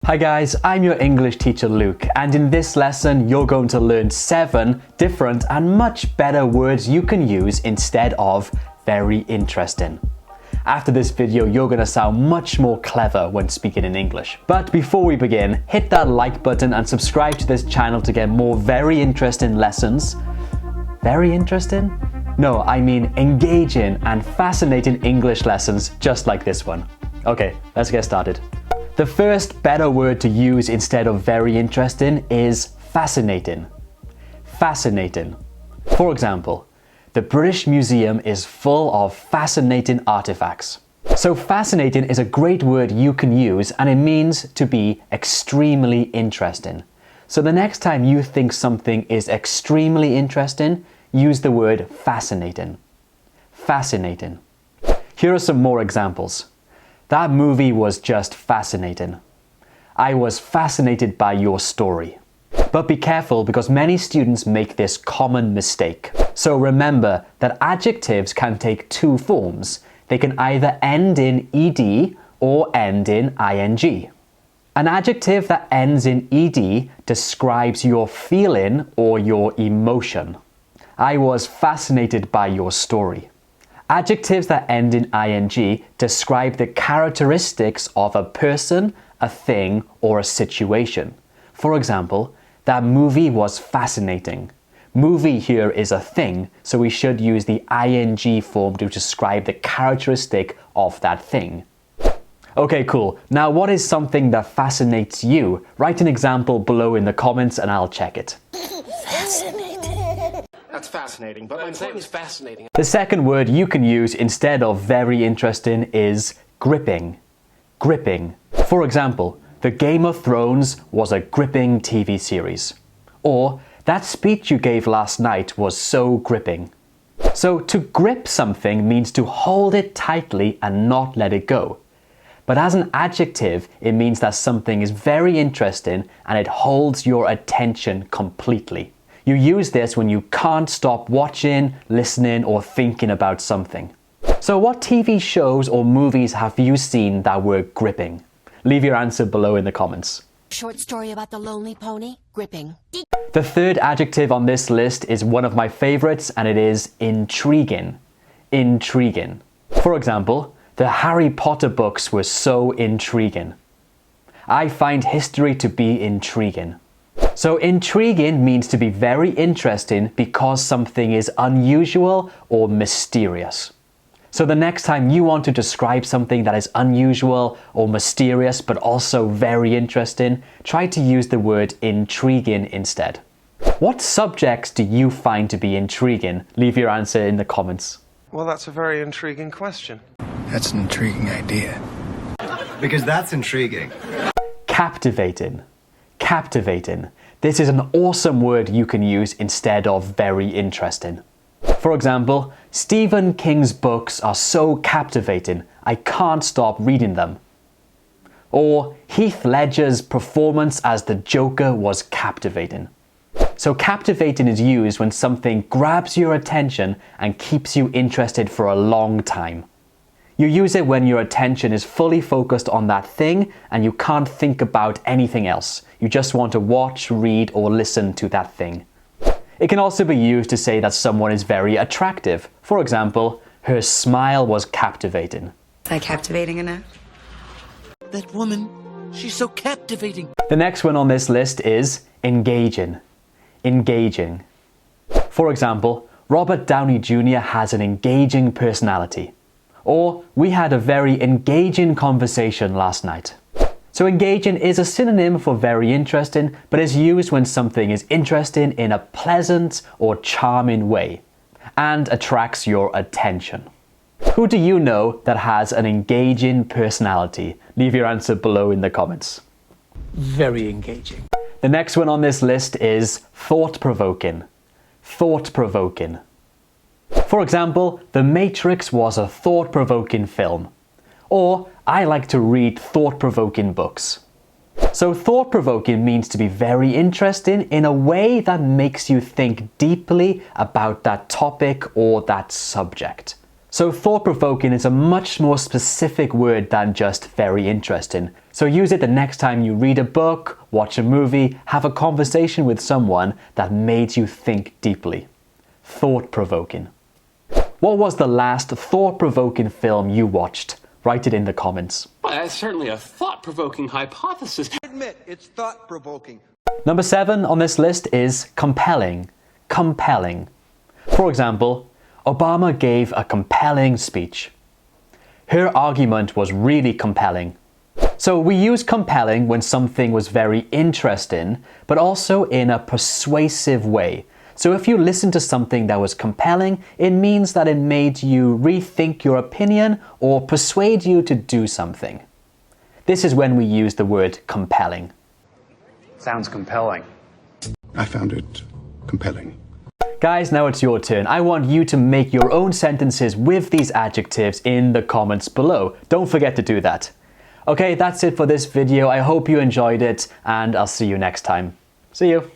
Hi guys, I'm your English teacher Luke, and in this lesson you're going to learn 7 different and much better words you can use instead of very interesting. After this video, you're going to sound much more clever when speaking in English. But before we begin, hit that like button and subscribe to this channel to get more very interesting lessons. Very interesting? No, I mean engaging and fascinating English lessons just like this one. Okay, let's get started. The first better word to use instead of very interesting is fascinating. Fascinating. For example, the British Museum is full of fascinating artifacts. So fascinating is a great word you can use, and it means to be extremely interesting. So the next time you think something is extremely interesting, use the word fascinating. Fascinating. Here are some more examples. That movie was just fascinating. I was fascinated by your story. But be careful because many students make this common mistake. So remember that adjectives can take 2 forms. They can either end in ed or end in ing. An adjective that ends in ed describes your feeling or your emotion. I was fascinated by your story. Adjectives that end in ing describe the characteristics of a person, a thing, or a situation. For example, that movie was fascinating. Movie here is a thing, so we should use the ing form to describe the characteristic of that thing. Okay, cool. Now what is something that fascinates you? Write an example below in the comments and I'll check it. Fascinating. That's fascinating, but my point is fascinating. The second word you can use instead of very interesting is gripping. Gripping. For example, the Game of Thrones was a gripping TV series. Or, that speech you gave last night was so gripping. So, to grip something means to hold it tightly and not let it go. But as an adjective, it means that something is very interesting and it holds your attention completely. You use this when you can't stop watching, listening, or thinking about something. So what TV shows or movies have you seen that were gripping? Leave your answer below in the comments. Short story about the lonely pony? Gripping. The third adjective on this list is one of my favorites, and it is intriguing. Intriguing. For example, the Harry Potter books were so intriguing. I find history to be intriguing. So intriguing means to be very interesting because something is unusual or mysterious. So the next time you want to describe something that is unusual or mysterious but also very interesting, try to use the word intriguing instead. What subjects do you find to be intriguing? Leave your answer in the comments. Well, that's a very intriguing question. That's an intriguing idea. Because that's intriguing. Captivating. Captivating. This is an awesome word you can use instead of very interesting. For example, Stephen King's books are so captivating, I can't stop reading them. Or Heath Ledger's performance as the Joker was captivating. So captivating is used when something grabs your attention and keeps you interested for a long time. You use it when your attention is fully focused on that thing and you can't think about anything else. You just want to watch, read, or listen to that thing. It can also be used to say that someone is very attractive. For example, her smile was captivating. Is that captivating enough? That woman, she's so captivating. The next one on this list is engaging. Engaging. For example, Robert Downey Jr. has an engaging personality. Or, we had a very engaging conversation last night. So engaging is a synonym for very interesting, but is used when something is interesting in a pleasant or charming way and attracts your attention. Who do you know that has an engaging personality? Leave your answer below in the comments. Very engaging. The next one on this list is thought-provoking. Thought-provoking. For example, The Matrix was a thought-provoking film. Or, I like to read thought-provoking books. So thought-provoking means to be very interesting in a way that makes you think deeply about that topic or that subject. So thought-provoking is a much more specific word than just very interesting. So use it the next time you read a book, watch a movie, have a conversation with someone that made you think deeply. Thought-provoking. What was the last thought-provoking film you watched? Write it in the comments. Well, that's certainly a thought-provoking hypothesis. Admit it's thought-provoking. Number 7 on this list is compelling. Compelling. For example, Obama gave a compelling speech. Her argument was really compelling. So we use compelling when something was very interesting, but also in a persuasive way. So if you listen to something that was compelling, it means that it made you rethink your opinion or persuade you to do something. This is when we use the word compelling. Sounds compelling. I found it compelling. Guys, now it's your turn. I want you to make your own sentences with these adjectives in the comments below. Don't forget to do that. Okay, that's it for this video. I hope you enjoyed it, and I'll see you next time. See you.